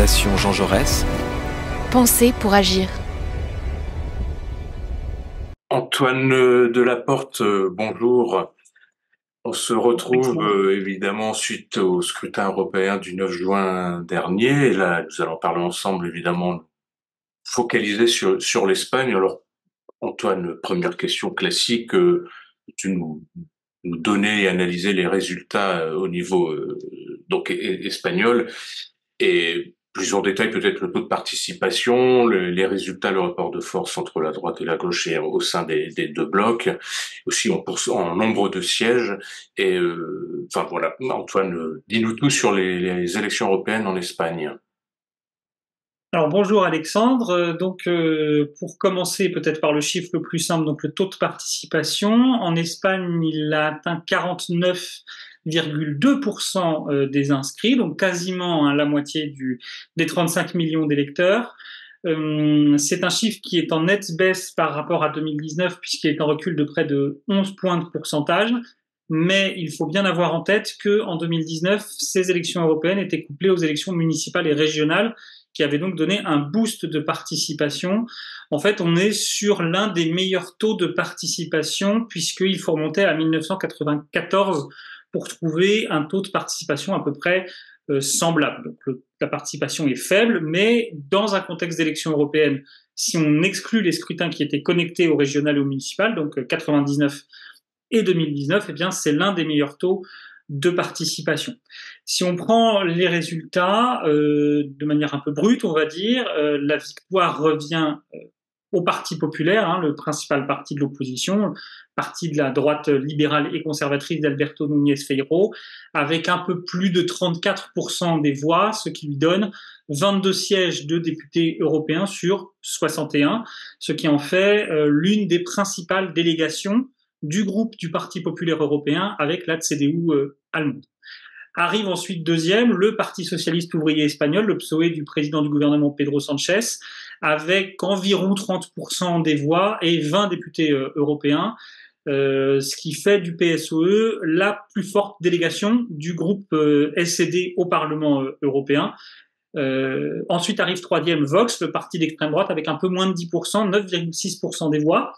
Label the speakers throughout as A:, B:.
A: Fondation Jean Jaurès.
B: Penser pour agir.
C: Antoine Delaporte, bonjour. On se retrouve évidemment suite au scrutin européen du 9 juin dernier. Et là, nous allons parler ensemble, évidemment, focaliser sur l'Espagne. Alors, Antoine, première question classique, tu nous donner et analyser les résultats au niveau donc espagnol et plus en détail peut-être le taux de participation, les résultats, le rapport de force entre la droite et la gauche et au sein des deux blocs, aussi en nombre de sièges. Et enfin voilà, Antoine, dis-nous tout sur les élections européennes en Espagne.
D: Alors bonjour Alexandre, pour commencer peut-être par le chiffre le plus simple, donc le taux de participation. En Espagne, il a atteint 49,2% des inscrits, donc quasiment la moitié des 35 millions d'électeurs. C'est un chiffre qui est en nette baisse par rapport à 2019 puisqu'il est en recul de près de 11 points de pourcentage. Mais il faut bien avoir en tête que en 2019, ces élections européennes étaient couplées aux élections municipales et régionales qui avaient donc donné un boost de participation. En fait, on est sur l'un des meilleurs taux de participation puisqu'il faut remonter à 1994 pour trouver un taux de participation à peu près semblable. Donc la participation est faible, mais dans un contexte d'élection européenne, si on exclut les scrutins qui étaient connectés au régional et au municipal, donc 99 et 2019, eh bien c'est l'un des meilleurs taux de participation. Si on prend les résultats de manière un peu brute, on va dire, la victoire revient au Parti populaire, le principal parti de l'opposition, parti de la droite libérale et conservatrice d'Alberto Núñez Feijóo, avec un peu plus de 34% des voix, ce qui lui donne 22 sièges de députés européens sur 61, ce qui en fait l'une des principales délégations du groupe du Parti populaire européen avec la CDU allemande. Arrive ensuite deuxième le Parti socialiste ouvrier espagnol, le PSOE du président du gouvernement Pedro Sánchez, avec environ 30% des voix et 20 députés européens, ce qui fait du PSOE la plus forte délégation du groupe SED au Parlement européen. Ensuite arrive troisième Vox, le parti d'extrême droite, avec un peu moins de 10%, 9,6% des voix,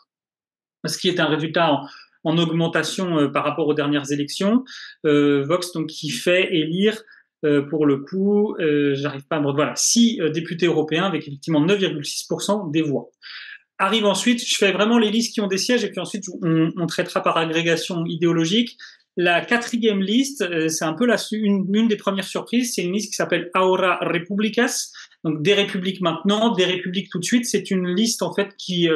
D: ce qui est un résultat en augmentation par rapport aux dernières élections. Vox, donc, qui fait élire, pour le coup, j'arrive pas à me... Voilà, 6 députés européens avec effectivement 9,6% des voix. Arrive ensuite, je fais vraiment les listes qui ont des sièges et puis ensuite on traitera par agrégation idéologique. La quatrième liste, c'est un peu une des premières surprises, c'est une liste qui s'appelle Ahora Repúblicas, donc des républiques maintenant, des républiques tout de suite. C'est une liste en fait qui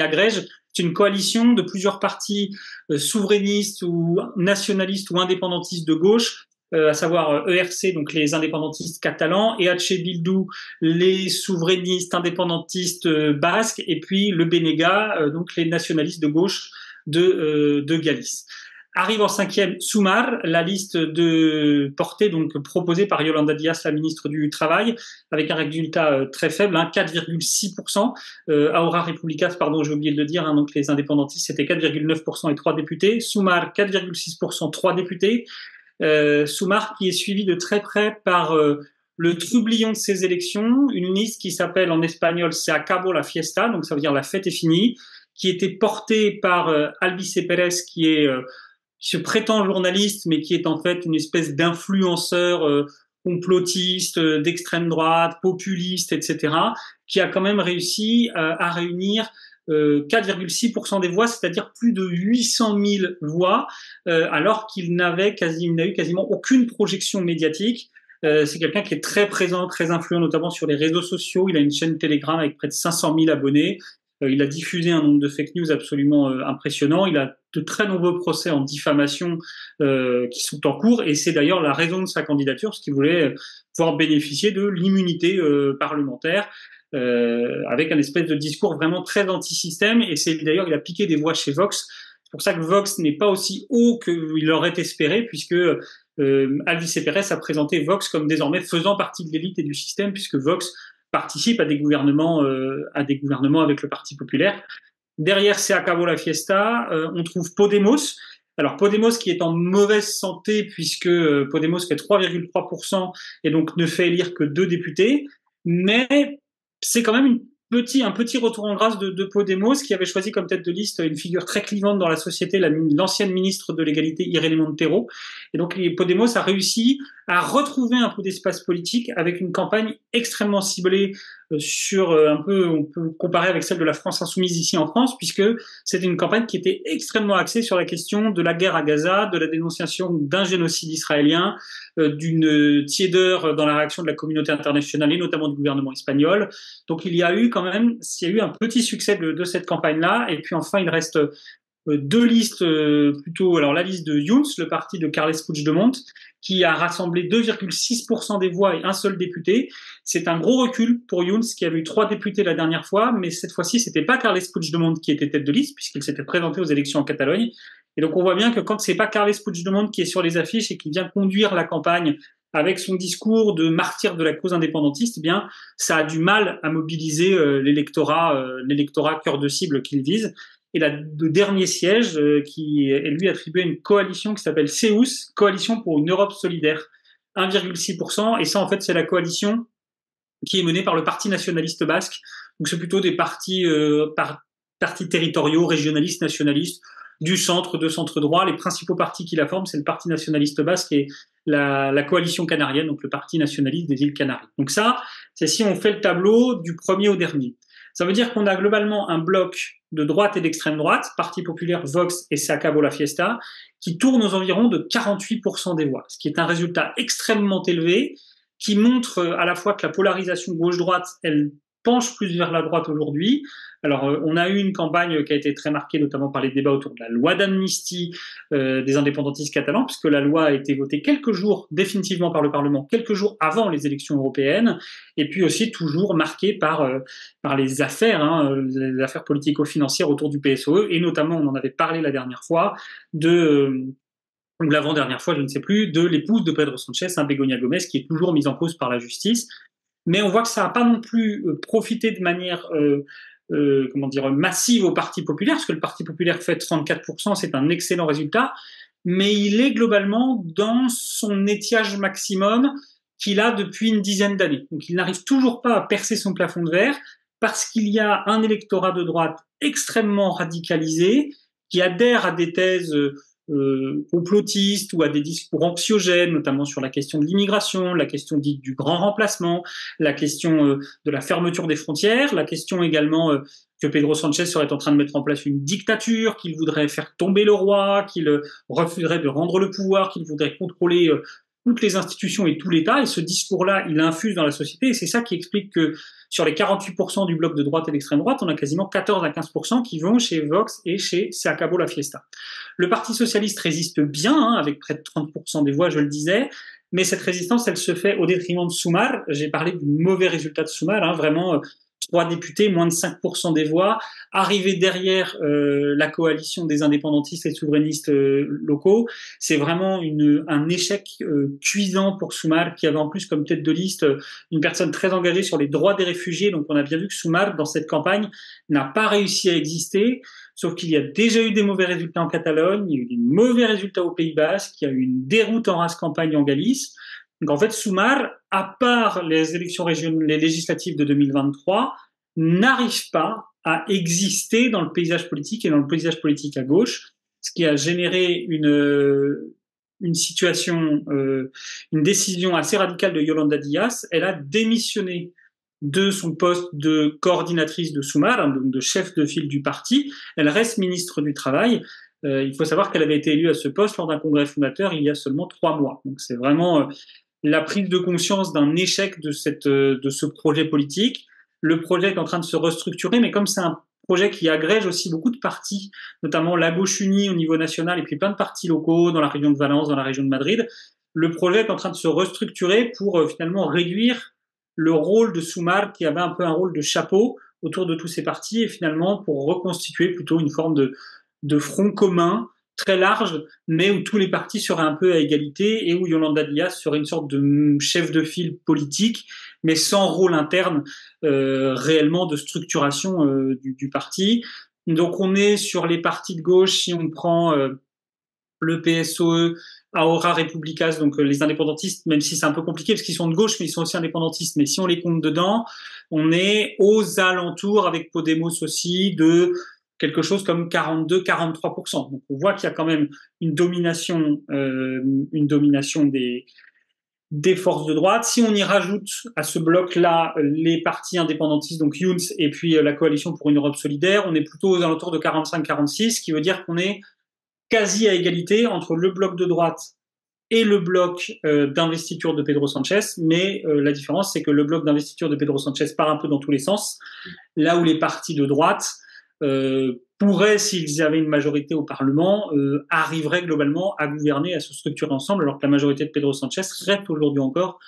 D: agrège. C'est une coalition de plusieurs partis souverainistes ou nationalistes ou indépendantistes de gauche, à savoir ERC, donc les indépendantistes catalans, et EH Bildu, les souverainistes indépendantistes basques, et puis le BNG, donc les nationalistes de gauche de Galice. Arrive en cinquième Sumar, la liste portée, donc proposée par Yolanda Díaz, la ministre du Travail, avec un résultat très faible, 4,6%. Ahora Repúblicas, pardon, j'ai oublié de le dire, donc les indépendantistes, c'était 4,9% et 3 députés. Sumar, 4,6%, 3 députés. Sumar qui est suivi de très près par le trublion de ces élections, une liste qui s'appelle en espagnol Se acabó la fiesta, donc ça veut dire la fête est finie, qui était portée par Albice Pérez, qui se prétend journaliste, mais qui est en fait une espèce d'influenceur complotiste, d'extrême droite, populiste, etc., qui a quand même réussi à réunir 4,6% des voix, c'est-à-dire plus de 800 000 voix, alors qu'il n'a eu quasiment aucune projection médiatique. C'est quelqu'un qui est très présent, très influent, notamment sur les réseaux sociaux. Il a une chaîne Telegram avec près de 500 000 abonnés. Il a diffusé un nombre de fake news absolument impressionnant. Il a de très nombreux procès en diffamation qui sont en cours, et c'est d'ailleurs la raison de sa candidature, parce qu'il voulait pouvoir bénéficier de l'immunité parlementaire, avec un espèce de discours vraiment très anti-système, et c'est d'ailleurs, il a piqué des voix chez Vox. C'est pour ça que Vox n'est pas aussi haut qu'il aurait espéré, puisque Albice Pérez a présenté Vox comme désormais faisant partie de l'élite et du système, puisque Vox participe à des gouvernements avec le Parti populaire. Derrière Se acabó la fiesta, on trouve Podemos, Alors Podemos qui est en mauvaise santé puisque Podemos fait 3,3% et donc ne fait élire que 2 députés, mais c'est quand même un petit retour en grâce de Podemos qui avait choisi comme tête de liste une figure très clivante dans la société, l'ancienne ministre de l'égalité Irene Montero. Et donc Podemos a réussi à retrouver un peu d'espace politique avec une campagne extrêmement ciblée sur un peu, on peut comparer avec celle de la France insoumise ici en France, puisque c'était une campagne qui était extrêmement axée sur la question de la guerre à Gaza, de la dénonciation d'un génocide israélien, d'une tiédeur dans la réaction de la communauté internationale et notamment du gouvernement espagnol. Donc il y a eu un petit succès de cette campagne-là. Et puis enfin, il reste deux listes plutôt. Alors la liste de Junts, le parti de Carles Puigdemont, qui a rassemblé 2,6% des voix et un seul député. C'est un gros recul pour Junts, qui avait eu 3 députés la dernière fois, mais cette fois-ci, c'était pas Carles Puigdemont qui était tête de liste, puisqu'il s'était présenté aux élections en Catalogne. Et donc on voit bien que quand c'est pas Carles Puigdemont qui est sur les affiches et qui vient conduire la campagne avec son discours de martyr de la cause indépendantiste, eh bien, ça a du mal à mobiliser l'électorat cœur de cible qu'il vise. Et le dernier siège qui est lui attribué à une coalition qui s'appelle CEUS, Coalition pour une Europe solidaire, 1,6%. Et ça, en fait, c'est la coalition qui est menée par le Parti nationaliste basque. Donc, c'est plutôt des partis territoriaux, régionalistes, nationalistes, du centre, de centre-droit. Les principaux partis qui la forment, c'est le Parti nationaliste basque et la coalition canarienne, donc le Parti nationaliste des îles Canaries. Donc ça, c'est si on fait le tableau du premier au dernier. Ça veut dire qu'on a globalement un bloc de droite et d'extrême droite, Parti populaire, Vox et Se acabó la fiesta, qui tourne aux environs de 48% des voix, ce qui est un résultat extrêmement élevé, qui montre à la fois que la polarisation gauche-droite, elle penche plus vers la droite aujourd'hui. Alors, on a eu une campagne qui a été très marquée, notamment par les débats autour de la loi d'amnistie des indépendantistes catalans, puisque la loi a été votée quelques jours définitivement par le Parlement, quelques jours avant les élections européennes, et puis aussi toujours marquée par les affaires, les affaires politico-financières autour du PSOE, et notamment, on en avait parlé la dernière fois, ou l'avant-dernière fois, je ne sais plus, de l'épouse de Pedro Sánchez, Begoña Gómez, qui est toujours mise en cause par la justice. Mais on voit que ça n'a pas non plus profité de manière massive au Parti populaire, parce que le Parti populaire fait 34%, c'est un excellent résultat, mais il est globalement dans son étiage maximum qu'il a depuis une dizaine d'années. Donc il n'arrive toujours pas à percer son plafond de verre, parce qu'il y a un électorat de droite extrêmement radicalisé, qui adhère à des thèses complotistes ou à des discours anxiogènes, notamment sur la question de l'immigration, la question dite du grand remplacement, la question de la fermeture des frontières, la question également que Pedro Sánchez serait en train de mettre en place une dictature, qu'il voudrait faire tomber le roi, qu'il refuserait de rendre le pouvoir, qu'il voudrait contrôler toutes les institutions et tout l'État, et ce discours-là, il infuse dans la société, et c'est ça qui explique que sur les 48% du bloc de droite et d'extrême droite, on a quasiment 14 à 15% qui vont chez Vox et chez Se acabó la fiesta. Le Parti socialiste résiste bien, avec près de 30% des voix, je le disais, mais cette résistance, elle se fait au détriment de Sumar. J'ai parlé du mauvais résultat de Sumar, vraiment 3 députés, moins de 5% des voix, arrivé derrière la coalition des indépendantistes et souverainistes locaux. C'est vraiment un échec cuisant pour Sumar, qui avait en plus comme tête de liste une personne très engagée sur les droits des réfugiés. Donc on a bien vu que Sumar, dans cette campagne, n'a pas réussi à exister, sauf qu'il y a déjà eu des mauvais résultats en Catalogne, il y a eu des mauvais résultats au Pays Basque, il y a eu une déroute en race campagne en Galice. Donc en fait, Sumar, à part les élections les législatives de 2023, n'arrive pas à exister dans le paysage politique et dans le paysage politique à gauche, ce qui a généré une situation, une décision assez radicale de Yolanda Díaz. Elle a démissionné de son poste de coordinatrice de Sumar, donc de chef de file du parti. Elle reste ministre du Travail. Il faut savoir qu'elle avait été élue à ce poste lors d'un congrès fondateur il y a seulement 3 mois. Donc c'est vraiment la prise de conscience d'un échec de ce projet politique. Le projet est en train de se restructurer, mais comme c'est un projet qui agrège aussi beaucoup de partis, notamment la gauche unie au niveau national et puis plein de partis locaux dans la région de Valence, dans la région de Madrid, le projet est en train de se restructurer pour finalement réduire le rôle de Sumar, qui avait un peu un rôle de chapeau autour de tous ces partis, et finalement pour reconstituer plutôt une forme de front commun très large, mais où tous les partis seraient un peu à égalité et où Yolanda Díaz serait une sorte de chef de file politique, mais sans rôle interne réellement de structuration du parti. Donc on est sur les partis de gauche, si on prend le PSOE, Ahora Republicas, donc les indépendantistes, même si c'est un peu compliqué parce qu'ils sont de gauche, mais ils sont aussi indépendantistes. Mais si on les compte dedans, on est aux alentours, avec Podemos aussi, de quelque chose comme 42-43%. Donc on voit qu'il y a quand même une domination des forces de droite. Si on y rajoute à ce bloc-là les partis indépendantistes, donc Junts et puis la coalition pour une Europe solidaire, on est plutôt aux alentours de 45-46, ce qui veut dire qu'on est quasi à égalité entre le bloc de droite et le bloc d'investiture de Pedro Sanchez, mais la différence, c'est que le bloc d'investiture de Pedro Sanchez part un peu dans tous les sens, là où les partis de droite pourraient, s'ils avaient une majorité au Parlement, arriveraient globalement à gouverner, à se structurer ensemble, alors que la majorité de Pedro Sanchez reste aujourd'hui encore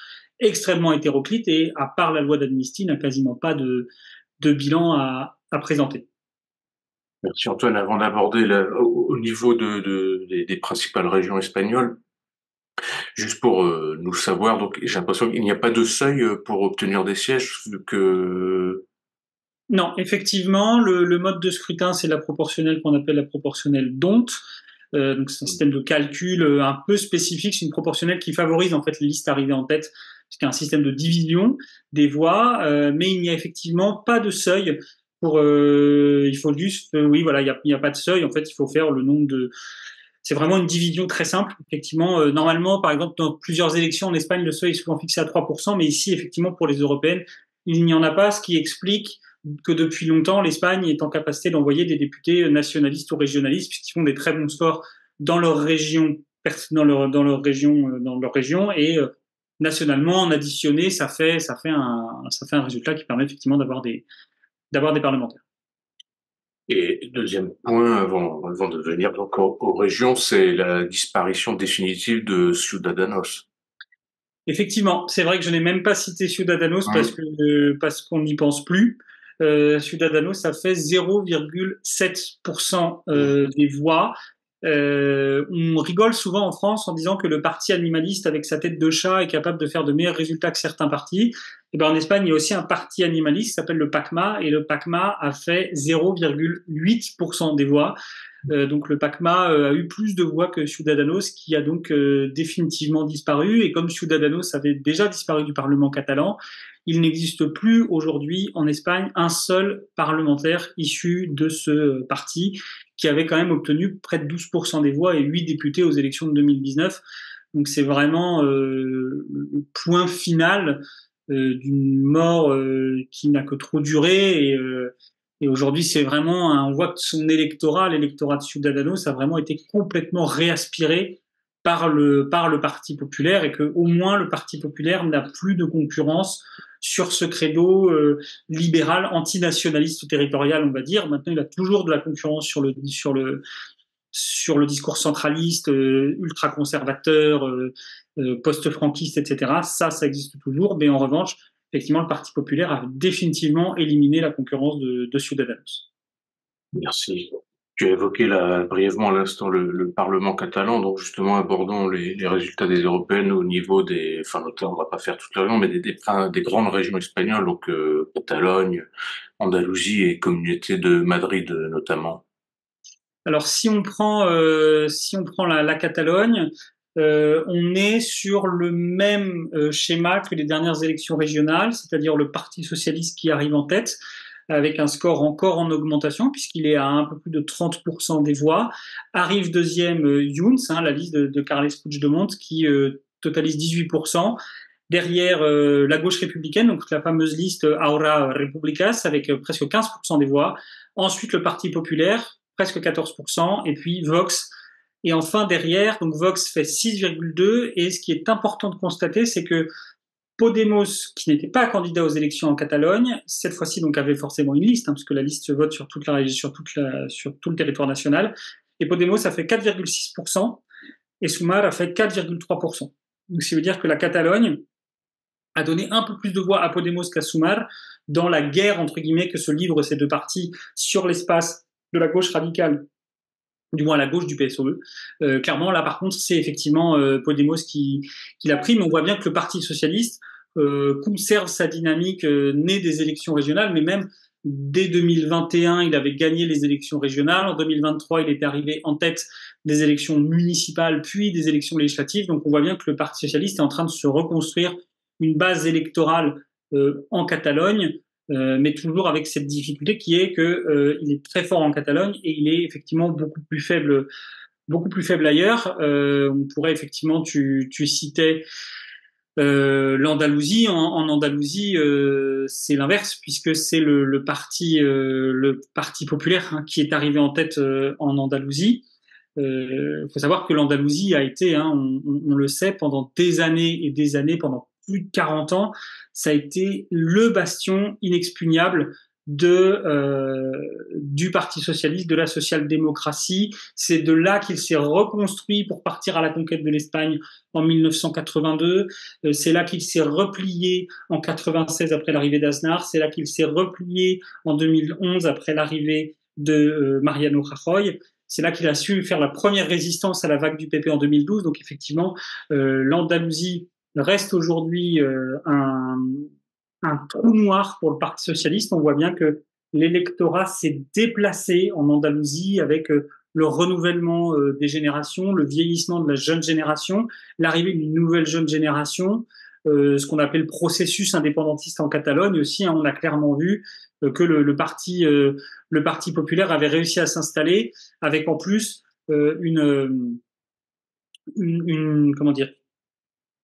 D: extrêmement hétéroclite et, à part la loi d'amnistie, n'a quasiment pas de bilan à présenter.
C: Merci Antoine. Avant d'aborder au niveau des principales régions espagnoles, juste pour nous savoir, donc j'ai l'impression qu'il n'y a pas de seuil pour obtenir des sièges, vu que...
D: Non, effectivement, le mode de scrutin, c'est la proportionnelle qu'on appelle la proportionnelle d'Hondt. Donc c'est un système de calcul un peu spécifique, c'est une proportionnelle qui favorise en fait les listes arrivées en tête, parce qu'il y a un système de division des voix, mais il n'y a effectivement pas de seuil. Il faut juste, oui, voilà, il y a pas de seuil. En fait, il faut faire le nombre de. C'est vraiment une division très simple. Effectivement, normalement, par exemple, dans plusieurs élections en Espagne, le seuil est souvent fixé à 3%, mais ici, effectivement, pour les européennes, il n'y en a pas, ce qui explique que depuis longtemps, l'Espagne est en capacité d'envoyer des députés nationalistes ou régionalistes, puisqu'ils font des très bons scores dans leur région, et nationalement, en additionné, ça fait un résultat qui permet effectivement d'avoir des parlementaires.
C: Et deuxième point, avant de venir donc aux régions, c'est la disparition définitive de Ciudadanos.
D: Effectivement, c'est vrai que je n'ai même pas cité Ciudadanos parce qu'on n'y pense plus. Ciudadanos, ça fait 0,7% des voix. On rigole souvent en France en disant que le parti animaliste avec sa tête de chat est capable de faire de meilleurs résultats que certains partis. Et ben en Espagne, il y a aussi un parti animaliste qui s'appelle le PACMA, et le PACMA a fait 0,8% des voix. Donc le PACMA a eu plus de voix que Ciudadanos, qui a donc définitivement disparu. Et comme Ciudadanos avait déjà disparu du Parlement catalan, il n'existe plus aujourd'hui en Espagne un seul parlementaire issu de ce parti, qui avait quand même obtenu près de 12% des voix et 8 députés aux élections de 2019. Donc c'est vraiment le point final d'une mort qui n'a que trop duré, et aujourd'hui c'est vraiment on voit que son l'électorat de Ciudadanos a vraiment été complètement réaspiré par le Parti populaire, et que au moins le Parti populaire n'a plus de concurrence sur ce credo libéral, antinationaliste territorial, on va dire. Maintenant, il a toujours de la concurrence sur le discours centraliste, ultra-conservateur, post-franquiste, etc. Ça existe toujours, mais en revanche, effectivement, le Parti populaire a définitivement éliminé la concurrence de Ciudadanos.
C: Merci. Tu as évoqué brièvement à l'instant le Parlement catalan, donc justement abordons les résultats des européennes au niveau notamment, on va pas faire toute la région, mais des grandes régions espagnoles, donc Catalogne, Andalousie et Communauté de Madrid notamment.
D: Alors si on prend la Catalogne, on est sur le même schéma que les dernières élections régionales, c'est-à-dire le Parti socialiste qui arrive en tête, avec un score encore en augmentation, puisqu'il est à un peu plus de 30% des voix. Arrive deuxième Junts, la liste de Carles Puigdemont, qui totalise 18%. Derrière la gauche républicaine, donc la fameuse liste Ahora Republicas, avec presque 15% des voix. Ensuite, le Parti populaire, presque 14%, et puis Vox. Et enfin, derrière, donc Vox fait 6,2%, et ce qui est important de constater, c'est que Podemos, qui n'était pas candidat aux élections en Catalogne, cette fois-ci donc avait forcément une liste, parce que la liste se vote sur toute la région, sur tout le territoire national. Et Podemos a fait 4,6% et Sumar a fait 4,3%. Donc, ça veut dire que la Catalogne a donné un peu plus de voix à Podemos qu'à Sumar dans la guerre entre guillemets que se livrent ces deux partis sur l'espace de la gauche radicale, du moins à la gauche du PSOE. Clairement, là, par contre, c'est effectivement Podemos qui l'a pris, mais on voit bien que le Parti socialiste conserve sa dynamique née des élections régionales, mais même dès 2021, il avait gagné les élections régionales. En 2023, il était arrivé en tête des élections municipales, puis des élections législatives. Donc on voit bien que le Parti socialiste est en train de se reconstruire une base électorale en Catalogne, mais toujours avec cette difficulté qui est que il est très fort en Catalogne et il est effectivement beaucoup plus faible ailleurs. On pourrait effectivement, tu citais l'Andalousie. En Andalousie, c'est l'inverse puisque c'est le parti populaire qui est arrivé en tête en Andalousie. Faut savoir que l'Andalousie a été, on le sait, pendant des années et des années, pendant plus de 40 ans, ça a été le bastion inexpugnable du Parti socialiste, de la social-démocratie. C'est de là qu'il s'est reconstruit pour partir à la conquête de l'Espagne en 1982. C'est là qu'il s'est replié en 96 après l'arrivée d'Aznar. C'est là qu'il s'est replié en 2011 après l'arrivée de Mariano Rajoy. C'est là qu'il a su faire la première résistance à la vague du PP en 2012. Donc effectivement, l'Andalousie reste aujourd'hui un trou noir pour le Parti socialiste. On voit bien que l'électorat s'est déplacé en Andalousie avec le renouvellement des générations, le vieillissement de la jeune génération, l'arrivée d'une nouvelle jeune génération, ce qu'on appelle le processus indépendantiste en Catalogne aussi. On a clairement vu que le parti populaire avait réussi à s'installer avec en plus comment dire,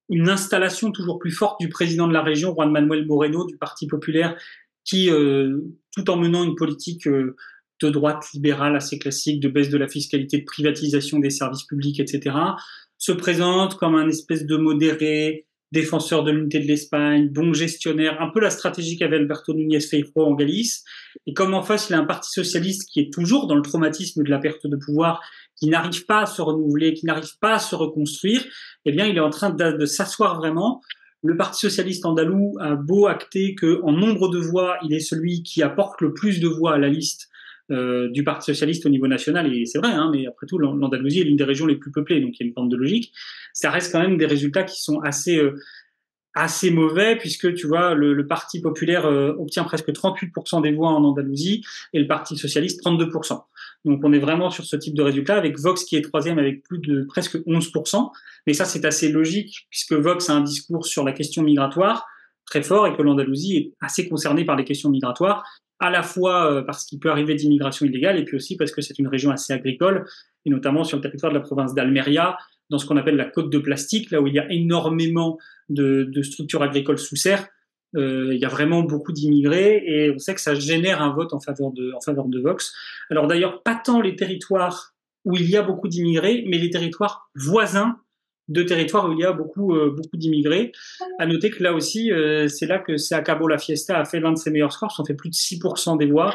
D: une installation toujours plus forte du président de la région, Juan Manuel Moreno, du Parti populaire, qui, tout en menant une politique de droite libérale assez classique, de baisse de la fiscalité, de privatisation des services publics, etc., se présente comme un espèce de modéré, défenseur de l'unité de l'Espagne, bon gestionnaire, un peu la stratégie qu'avait Alberto Núñez Feijóo en Galice. Et comme en face, il a un parti socialiste qui est toujours dans le traumatisme de la perte de pouvoir, qui n'arrive pas à se renouveler, qui n'arrive pas à se reconstruire, eh bien, il est en train de s'asseoir vraiment. Le Parti socialiste andalou a beau acter qu'en nombre de voix, il est celui qui apporte le plus de voix à la liste du Parti socialiste au niveau national, et c'est vrai, mais après tout, l'Andalousie est l'une des régions les plus peuplées, donc il y a une forme de logique. Ça reste quand même des résultats qui sont assez mauvais, puisque tu vois, le Parti populaire obtient presque 38% des voix en Andalousie, et le Parti socialiste 32%. Donc on est vraiment sur ce type de résultat, avec Vox qui est troisième avec plus de presque 11%. Mais ça, c'est assez logique, puisque Vox a un discours sur la question migratoire très fort, et que l'Andalousie est assez concernée par les questions migratoires, à la fois parce qu'il peut arriver d'immigration illégale, et puis aussi parce que c'est une région assez agricole, et notamment sur le territoire de la province d'Almeria, dans ce qu'on appelle la côte de plastique, là où il y a énormément de structures agricoles sous serre. Il y a vraiment beaucoup d'immigrés, et on sait que ça génère un vote en faveur de Vox. Alors d'ailleurs, pas tant les territoires où il y a beaucoup d'immigrés, mais les territoires voisins de territoires où il y a beaucoup d'immigrés. À noter que là aussi, c'est là que Se Acabó la Fiesta a fait l'un de ses meilleurs scores, on fait plus de 6% des voix,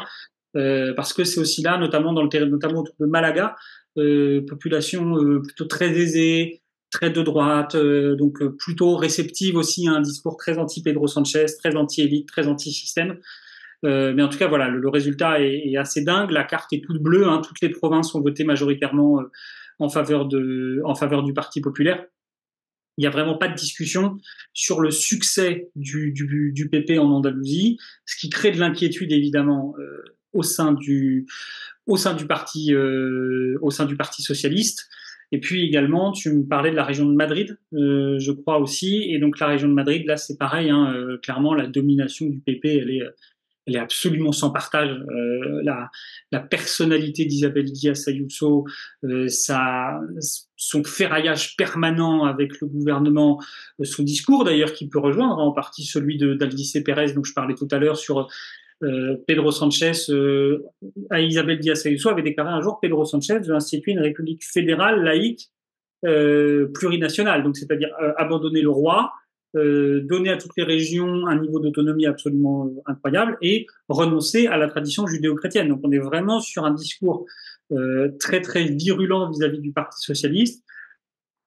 D: parce que c'est aussi là, notamment notamment autour de Malaga, population plutôt très aisée, très de droite, donc plutôt réceptive aussi à un discours très anti-Pedro Sanchez, très anti-élite, très anti-système. Mais en tout cas, voilà, le résultat est assez dingue. La carte est toute bleue, toutes les provinces ont voté majoritairement en faveur du Parti populaire. Il n'y a vraiment pas de discussion sur le succès du PP en Andalousie, ce qui crée de l'inquiétude évidemment au sein du parti socialiste. Et puis également, tu me parlais de la région de Madrid, je crois aussi. Et donc la région de Madrid, là, c'est pareil. Clairement, la domination du PP, elle est absolument sans partage. La personnalité d'Isabel Díaz Ayuso, son ferraillage permanent avec le gouvernement, son discours d'ailleurs qui peut rejoindre en partie celui d'Aldice Pérez, dont je parlais tout à l'heure sur Pedro Sanchez. À Isabel Díaz Ayuso avait déclaré un jour: Pedro Sanchez veut instituer une république fédérale laïque plurinationale, donc c'est-à-dire abandonner le roi, donner à toutes les régions un niveau d'autonomie absolument incroyable et renoncer à la tradition judéo-chrétienne. Donc on est vraiment sur un discours très très virulent vis-à-vis du Parti socialiste,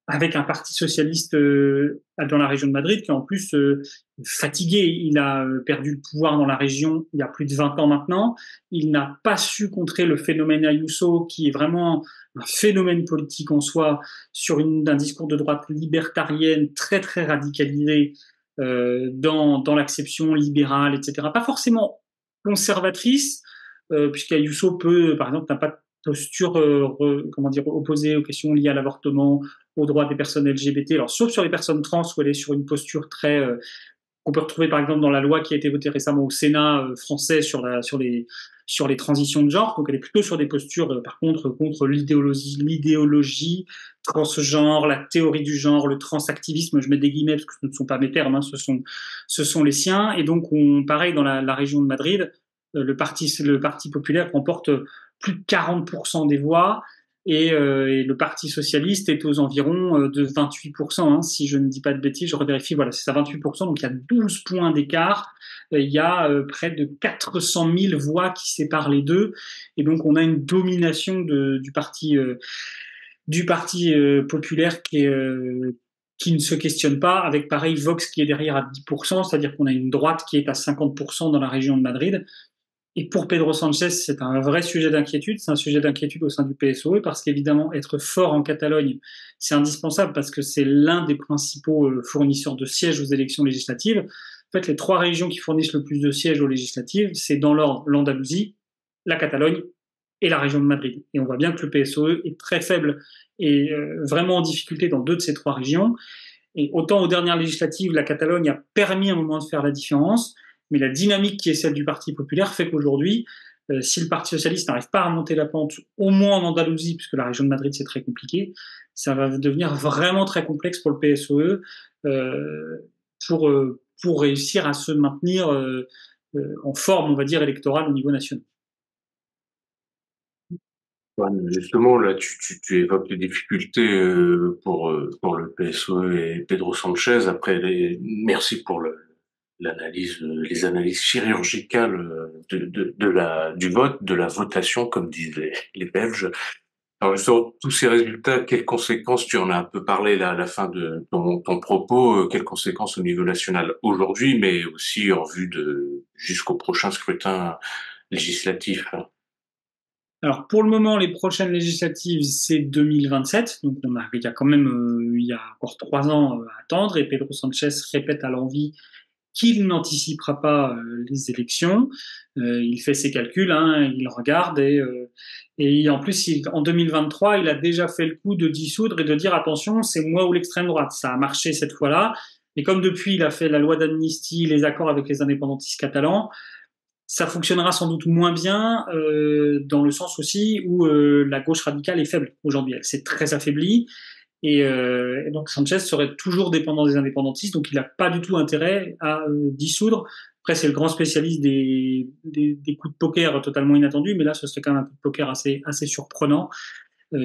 D: avec un Parti socialiste dans la région de Madrid qui est en plus fatigué. Il a perdu le pouvoir dans la région il y a plus de 20 ans maintenant. Il n'a pas su contrer le phénomène Ayuso, qui est vraiment un phénomène politique en soi, sur un discours de droite libertarienne très très radicalisé dans l'acception libérale, etc. Pas forcément conservatrice, puisqu'Ayuso peut, par exemple, n'a pas de posture opposée aux questions liées à l'avortement, aux droits des personnes LGBT, alors sauf sur les personnes trans où elle est sur une posture très qu'on peut retrouver par exemple dans la loi qui a été votée récemment au Sénat français sur les transitions de genre. Donc elle est plutôt sur des postures par contre l'idéologie transgenre, la théorie du genre, le transactivisme. Je mets des guillemets parce que ce ne sont pas mes termes, hein, ce sont les siens. Et donc pareil dans la région de Madrid, le parti populaire remporte plus de 40% des voix. Et le Parti socialiste est aux environs de 28%, hein, si je ne dis pas de bêtises, je revérifie, voilà, c'est ça 28%, donc il y a 12 points d'écart, il y a près de 400 000 voix qui séparent les deux, et donc on a une domination du parti populaire qui ne se questionne pas, avec pareil Vox qui est derrière à 10%, c'est-à-dire qu'on a une droite qui est à 50% dans la région de Madrid. Et pour Pedro Sanchez, c'est un vrai sujet d'inquiétude. C'est un sujet d'inquiétude au sein du PSOE parce qu'évidemment, être fort en Catalogne, c'est indispensable parce que c'est l'un des principaux fournisseurs de sièges aux élections législatives. En fait, les trois régions qui fournissent le plus de sièges aux législatives, c'est dans l'ordre l'Andalousie, la Catalogne et la région de Madrid. Et on voit bien que le PSOE est très faible et vraiment en difficulté dans deux de ces trois régions. Et autant aux dernières législatives, la Catalogne a permis à un moment de faire la différence, mais la dynamique qui est celle du Parti populaire fait qu'aujourd'hui, si le Parti socialiste n'arrive pas à remonter la pente, au moins en Andalousie, puisque la région de Madrid c'est très compliqué, ça va devenir vraiment très complexe pour le PSOE pour réussir à se maintenir en forme, on va dire, électorale au niveau national.
C: Justement, là, tu évoques les difficultés pour le PSOE et Pedro Sanchez. Après, merci pour l'analyse, les analyses chirurgicales du vote, de la votation, comme disent les Belges. Alors, sur tous ces résultats, quelles conséquences, tu en as un peu parlé là à la fin de ton propos, quelles conséquences au niveau national aujourd'hui, mais aussi en vue jusqu'au prochain scrutin législatif?
D: Alors pour le moment, les prochaines législatives, c'est 2027, donc il y a quand même il y a encore 3 ans à attendre, et Pedro Sanchez répète à l'envi qu'il n'anticipera pas les élections. Il fait ses calculs, hein, il regarde, et en plus, en 2023, il a déjà fait le coup de dissoudre et de dire attention, c'est moi ou l'extrême droite. Ça a marché cette fois-là, et comme depuis, il a fait la loi d'amnistie, les accords avec les indépendantistes catalans, ça fonctionnera sans doute moins bien dans le sens aussi où la gauche radicale est faible aujourd'hui. Elle s'est très affaiblie et donc Sanchez serait toujours dépendant des indépendantistes, donc il n'a pas du tout intérêt à dissoudre. Après, c'est le grand spécialiste des coups de poker totalement inattendus, mais là, ce serait quand même un coup de poker assez surprenant.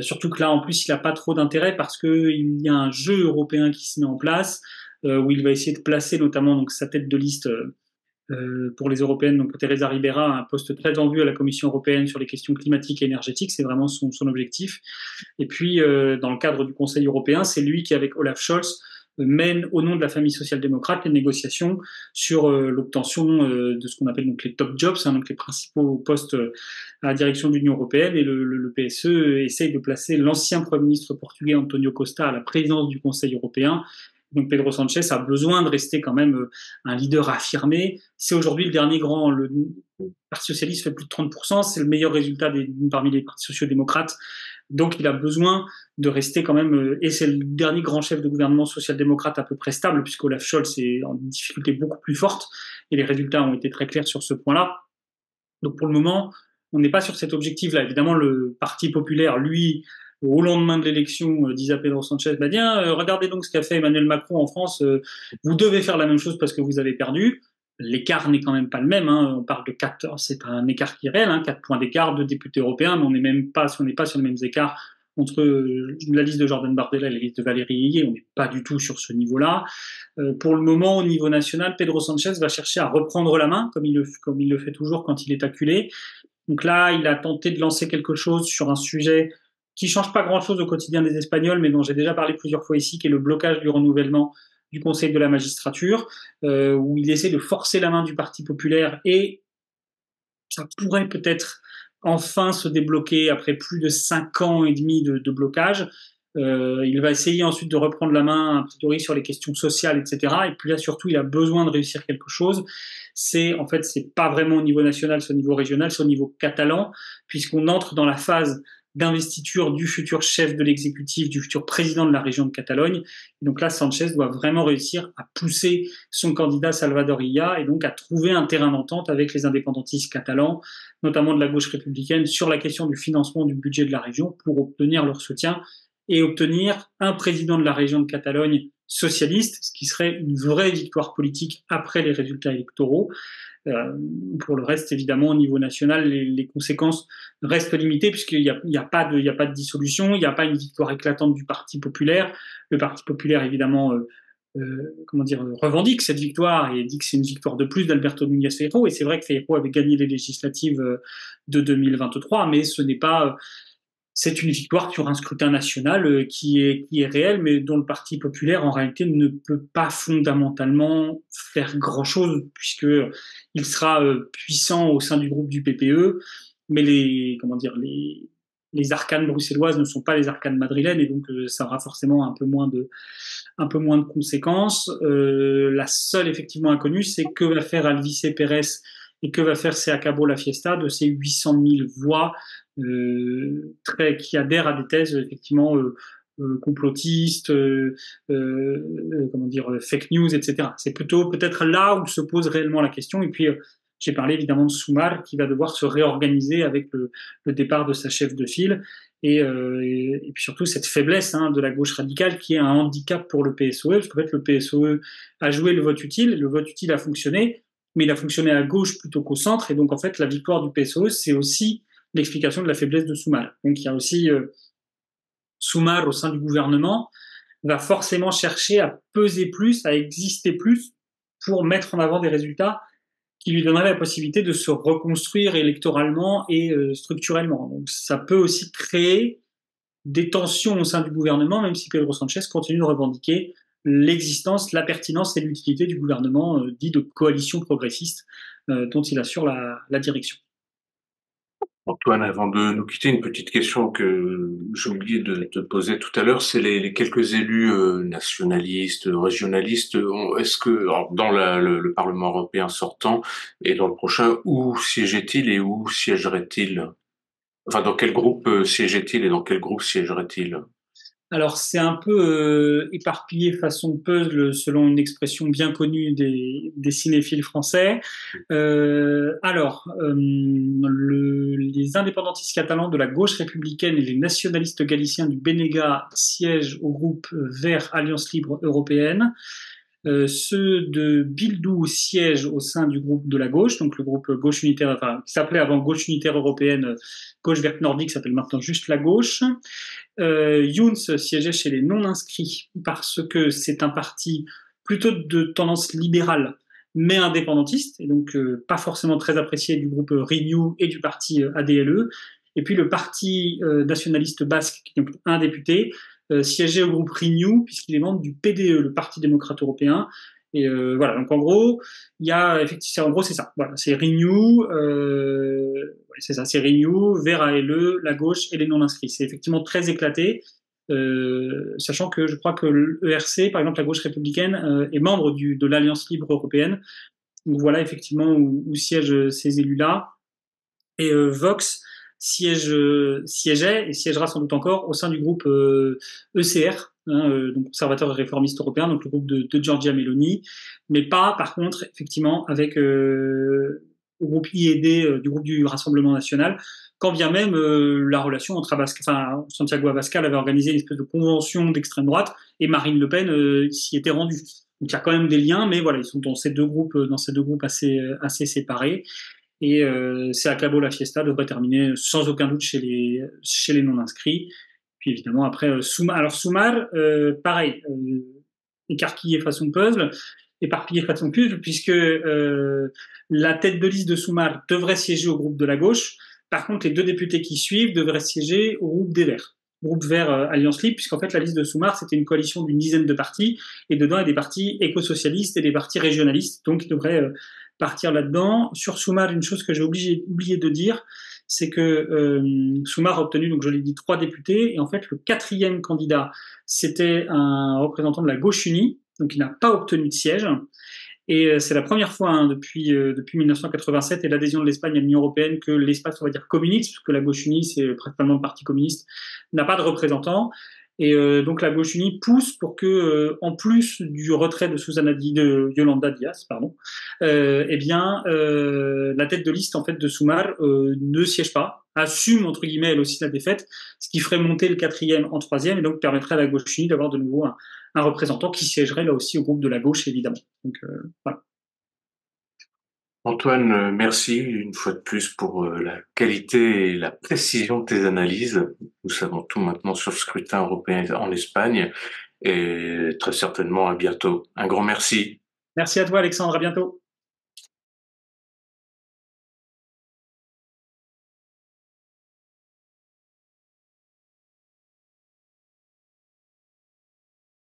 D: Surtout que là, en plus, il n'a pas trop d'intérêt parce qu'il y a un jeu européen qui se met en place où il va essayer de placer notamment donc sa tête de liste pour les européennes, donc Teresa Ribera a un poste très en vue à la Commission européenne sur les questions climatiques et énergétiques, c'est vraiment son objectif. Et puis, dans le cadre du Conseil européen, c'est lui qui, avec Olaf Scholz, mène au nom de la famille social-démocrate les négociations sur l'obtention de ce qu'on appelle donc les top jobs, hein, donc les principaux postes à la direction de l'Union européenne. Et le PSE essaye de placer l'ancien Premier ministre portugais Antonio Costa à la présidence du Conseil européen. Donc Pedro Sanchez a besoin de rester quand même un leader affirmé. C'est aujourd'hui le dernier grand. Le Parti socialiste fait plus de 30%, c'est le meilleur résultat parmi les partis sociaux-démocrates. Donc il a besoin de rester quand même, et c'est le dernier grand chef de gouvernement social-démocrate à peu près stable, puisque Olaf Scholz est en difficulté beaucoup plus forte, et les résultats ont été très clairs sur ce point-là. Donc pour le moment, on n'est pas sur cet objectif-là. Évidemment, le Parti populaire, lui, au lendemain de l'élection, disait à Pedro Sanchez, bah bien, regardez donc ce qu'a fait Emmanuel Macron en France, vous devez faire la même chose parce que vous avez perdu. L'écart n'est quand même pas le même, hein. On parle de 4, c'est un écart qui est réel, hein, 4 points d'écart de députés européens, mais on n'est pas sur les mêmes écarts entre la liste de Jordan Bardella et la liste de Valérie Ayé, on n'est pas du tout sur ce niveau-là. Pour le moment, au niveau national, Pedro Sanchez va chercher à reprendre la main, comme il le fait toujours quand il est acculé. Donc là, il a tenté de lancer quelque chose sur un sujet qui change pas grand-chose au quotidien des Espagnols, mais dont j'ai déjà parlé plusieurs fois ici, qui est le blocage du renouvellement du Conseil de la magistrature, où il essaie de forcer la main du Parti populaire, et ça pourrait peut-être enfin se débloquer après plus de 5 ans et demi de blocage. Il va essayer ensuite de reprendre la main, a priori, sur les questions sociales, etc. Et puis là, surtout, il a besoin de réussir quelque chose. C'est pas vraiment au niveau national, c'est au niveau régional, c'est au niveau catalan, puisqu'on entre dans la phase d'investiture du futur chef de l'exécutif, du futur président de la région de Catalogne. Et donc là, Sanchez doit vraiment réussir à pousser son candidat Salvador Illa et donc à trouver un terrain d'entente avec les indépendantistes catalans, notamment de la gauche républicaine, sur la question du financement du budget de la région pour obtenir leur soutien et obtenir un président de la région de Catalogne socialiste, ce qui serait une vraie victoire politique après les résultats électoraux. Pour le reste, évidemment, au niveau national, les conséquences restent limitées puisqu'il n'y a pas de dissolution, il n'y a pas une victoire éclatante du Parti populaire. Le Parti populaire, évidemment, revendique cette victoire et dit que c'est une victoire de plus d'Alberto Núñez Feijóo. Et c'est vrai que Feijóo avait gagné les législatives de 2023, mais c'est une victoire sur un scrutin national qui est réel, mais dont le Parti populaire, en réalité, ne peut pas fondamentalement faire grand-chose, puisqu'il sera puissant au sein du groupe du PPE, mais les arcanes bruxelloises ne sont pas les arcanes madrilènes, et donc ça aura forcément un peu moins de conséquences. La seule, effectivement, inconnue, c'est que va faire Alvise Pérez et que va faire Se Acabó la Fiesta de ces 800 000 voix qui adhèrent à des thèses effectivement complotistes, fake news, etc. C'est plutôt peut-être là où se pose réellement la question. Et puis j'ai parlé évidemment de Sumar qui va devoir se réorganiser avec le départ de sa chef de file et puis surtout cette faiblesse de la gauche radicale qui est un handicap pour le PSOE, parce qu'en fait le PSOE a joué le vote utile a fonctionné, mais il a fonctionné à gauche plutôt qu'au centre, et donc en fait la victoire du PSOE c'est aussi l'explication de la faiblesse de Sumar. Donc il y a aussi Sumar au sein du gouvernement va forcément chercher à peser plus, à exister plus pour mettre en avant des résultats qui lui donneraient la possibilité de se reconstruire électoralement et structurellement. Donc ça peut aussi créer des tensions au sein du gouvernement, même si Pedro Sanchez continue de revendiquer l'existence, la pertinence et l'utilité du gouvernement dit de coalition progressiste dont il assure la direction.
C: Antoine, avant de nous quitter, une petite question que j'ai oublié de te poser tout à l'heure, c'est les quelques élus nationalistes, régionalistes. Est-ce que dans le Parlement européen sortant et dans le prochain, où siégeait-il et où siégerait-il? Enfin, dans quel groupe siégeait-il et dans quel groupe siégerait-il?
D: Alors, c'est un peu éparpillé façon puzzle, selon une expression bien connue des cinéphiles français. Les indépendantistes catalans de la gauche républicaine et les nationalistes galiciens du BNG siègent au groupe Vert Alliance Libre Européenne. Ceux de Bildu siègent au sein du groupe de la gauche, donc le groupe Gauche Unitaire, qui s'appelait avant Gauche Unitaire Européenne, Gauche Verte Nordique s'appelle maintenant juste la gauche. Junts siégeait chez les non-inscrits parce que c'est un parti plutôt de tendance libérale, mais indépendantiste, et donc pas forcément très apprécié du groupe Renew et du parti ADLE. Et puis le parti nationaliste basque, qui est donc un député, siégeait au groupe Renew, puisqu'il est membre du PDE, le Parti démocrate européen. Et voilà, donc en gros, il y a effectivement, en gros c'est ça. Voilà, c'est Renew, c'est ça, c'est Renew, Vert ALE, la gauche et les non-inscrits. C'est effectivement très éclaté, sachant que je crois que l'ERC, par exemple la gauche républicaine, est membre de l'Alliance libre européenne. Donc voilà effectivement où siègent ces élus-là. Et Vox siégeait et siégera sans doute encore au sein du groupe ECR, donc conservateur et réformiste européen, donc le groupe de Giorgia Meloni, mais pas par contre effectivement avec le groupe IED du groupe du Rassemblement national, quand bien même la relation entre Santiago Abascal avait organisé une espèce de convention d'extrême droite et Marine Le Pen s'y était rendue. Donc il y a quand même des liens, mais voilà, ils sont dans ces deux groupes assez séparés. Et Se Acabó la Fiesta devrait terminer sans aucun doute chez les non-inscrits. Puis évidemment après Sumar, pareil, éparpillé façon puzzle, puisque la tête de liste de Sumar devrait siéger au groupe de la gauche. Par contre, les deux députés qui suivent devraient siéger au groupe des Verts, groupe Vert Alliance Libre, puisqu'en fait la liste de Sumar c'était une coalition d'une dizaine de partis, et dedans il y a des partis éco-socialistes et des partis régionalistes, donc ils devraient partir là-dedans. Sur Sumar, une chose que j'ai oublié de dire, c'est que Soumar a obtenu, donc je l'ai dit, 3 députés, et en fait le 4e candidat, c'était un représentant de la gauche unie, donc il n'a pas obtenu de siège. Et c'est la première fois depuis 1987 et l'adhésion de l'Espagne à l'Union européenne que l'espace, on va dire, communiste, puisque la gauche unie, c'est principalement le parti communiste, n'a pas de représentant. Et donc la gauche unie pousse pour que, en plus du retrait de Yolanda Díaz, pardon, la tête de liste en fait de Sumar ne siège pas, assume entre guillemets elle aussi la défaite, ce qui ferait monter le 4e en 3e et donc permettrait à la gauche unie d'avoir de nouveau un représentant qui siégerait là aussi au groupe de la gauche évidemment. Donc voilà.
C: Antoine, merci une fois de plus pour la qualité et la précision de tes analyses. Nous savons tout maintenant sur le scrutin européen en Espagne et très certainement à bientôt. Un grand merci.
D: Merci à toi Alexandre, à bientôt.